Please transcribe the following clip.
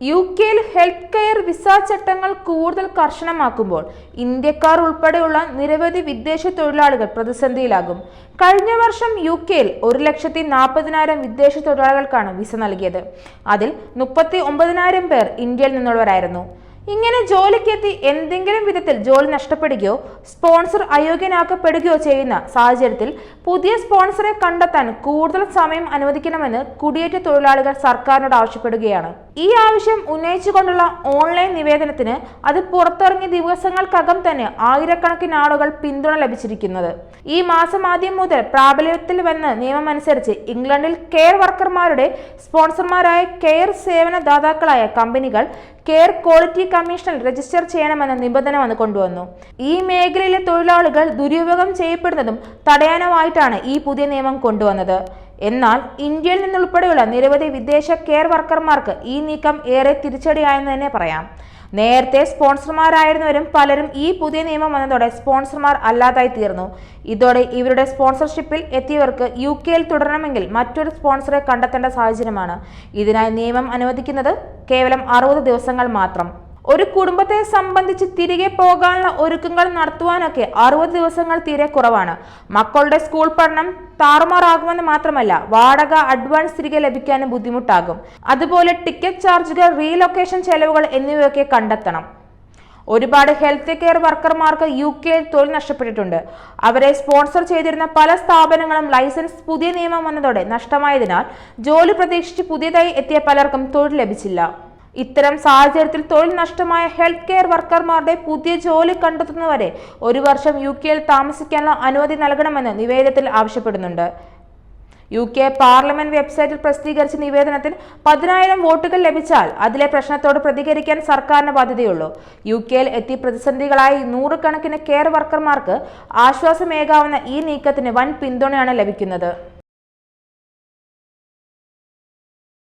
യുകെയിൽ health care visa ചട്ടങ്ങൾ കൂടുതൽ കർശനമാക്കുമ്പോൾ ഇന്ത്യക്കാർ ഉൾപ്പെടെയുള്ള നിരവധി വിദേശ തൊഴിലാളികൾ പ്രതിസന്ധിയിലാകും. കഴിഞ്ഞ വർഷം യുകെയിൽ 1,40,000 വിദേശ തൊഴിലാളികൾക്കാണ് വിസ നൽകിയത്. അതിൽ 39,000 പേർ ഇന്ത്യയിൽ നിന്നുള്ളവരായിരുന്നു. ഇങ്ങനെ ജോലിക്കെത്തി എന്തെങ്കിലും വിധത്തിൽ ജോലി നഷ്ടപ്പെടുകയോ സ്പോൺസർ അയോഗ്യനാക്കപ്പെടുകയോ ചെയ്യുന്ന സാഹചര്യത്തിൽ പുതിയ സ്പോൺസറെ കണ്ടെത്താൻ കൂടുതൽ സമയം അനുവദിക്കണമെന്ന് കുടിയേറ്റ തൊഴിലാളികൾ സർക്കാരിനോട് ആവശ്യപ്പെടുകയാണ്. ഈ ആവശ്യം ഉന്നയിച്ചുകൊണ്ടുള്ള ഓൺലൈൻ നിവേദനത്തിന് അത് പുറത്തിറങ്ങിയ ദിവസങ്ങൾക്കകം തന്നെ ആയിരക്കണക്കിന് ആളുകൾ പിന്തുണ ലഭിച്ചിരിക്കുന്നത്. ഈ മാസം ആദ്യം മുതൽ പ്രാബല്യത്തിൽ വന്ന നിയമമനുസരിച്ച് ഇംഗ്ലണ്ടിൽ കെയർ വർക്കർമാരുടെ സ്പോൺസർമാരായ കെയർ സേവന ദാതാക്കളായ കമ്പനികൾ കെയർ ക്വാളിറ്റി കമ്മീഷനിൽ രജിസ്റ്റർ ചെയ്യണമെന്ന നിബന്ധന കൊണ്ടുവന്നു. ഈ മേഖലയിലെ തൊഴിലാളികൾ ദുരുപയോഗം ചെയ്യപ്പെടുന്നതും തടയാനുമായിട്ടാണ് ഈ പുതിയ നിയമം കൊണ്ടുവന്നത്. എന്നാൽ ഇന്ത്യയിൽ നിന്നുൾപ്പെടെയുള്ള നിരവധി വിദേശ കെയർ വർക്കർമാർക്ക് ഈ നീക്കം ഏറെ തിരിച്ചടിയായെന്ന് തന്നെ പറയാം. നേരത്തെ സ്പോൺസർമാരായിരുന്നവരും പലരും ഈ പുതിയ നിയമം വന്നതോടെ സ്പോൺസർമാർ അല്ലാതായി തീർന്നു. ഇതോടെ ഇവരുടെ സ്പോൺസർഷിപ്പിൽ എത്തിയവർക്ക് യുകെയിൽ തുടരണമെങ്കിൽ മറ്റൊരു സ്പോൺസറെ കണ്ടെത്തേണ്ട സാഹചര്യമാണ്. ഇതിനായി നിയമം അനുവദിക്കുന്നത് കേവലം 60 ദിവസങ്ങൾ മാത്രം. ഒരു കുടുംബത്തെ സംബന്ധിച്ച് തിരികെ പോകാനുള്ള ഒരുക്കങ്ങൾ നടത്തുവാനൊക്കെ 60 ദിവസങ്ങൾ തീരെ കുറവാണ്. മക്കളുടെ സ്കൂൾ പഠനം താറുമാറാകുമെന്ന് മാത്രമല്ല, വാടക അഡ്വാൻസ് തിരികെ ലഭിക്കാനും ബുദ്ധിമുട്ടാകും. അതുപോലെ ടിക്കറ്റ് ചാർജുകൾ, റീലൊക്കേഷൻ ചെലവുകൾ എന്നിവയൊക്കെ കണ്ടെത്തണം. ഒരുപാട് ഹെൽത്ത് കെയർ വർക്കർമാർക്ക് യുകെയിൽ തൊഴിൽ നഷ്ടപ്പെട്ടിട്ടുണ്ട്. അവരെ സ്പോൺസർ ചെയ്തിരുന്ന പല സ്ഥാപനങ്ങളും ലൈസൻസ് പുതിയ നിയമം വന്നതോടെ നഷ്ടമായതിനാൽ ജോലി പ്രതീക്ഷിച്ച് പുതിയതായി എത്തിയ പലർക്കും തൊഴിൽ ലഭിച്ചില്ല. ഇത്തരം സാഹചര്യത്തിൽ തൊഴിൽ നഷ്ടമായ ഹെൽത്ത് കെയർ വർക്കർമാരുടെ പുതിയ ജോലി കണ്ടെത്തുന്നവരെ 1 വർഷം യുകെയിൽ താമസിക്കാനുള്ള അനുമതി നൽകണമെന്ന് നിവേദനത്തിൽ ആവശ്യപ്പെടുന്നുണ്ട്. യുകെ പാർലമെന്റ് വെബ്സൈറ്റിൽ പ്രസിദ്ധീകരിച്ച നിവേദനത്തിൽ 10,000 വോട്ടുകൾ ലഭിച്ചാൽ അതിലെ പ്രശ്നത്തോട് പ്രതികരിക്കാൻ സർക്കാരിന് ബാധ്യതയുള്ളൂ. യുകെയിൽ എത്തി പ്രതിസന്ധികളായി 100 കണക്കിന് കെയർ വർക്കർമാർക്ക് ആശ്വാസമേകാവുന്ന ഈ നീക്കത്തിന് വൻ പിന്തുണയാണ് ലഭിക്കുന്നത്.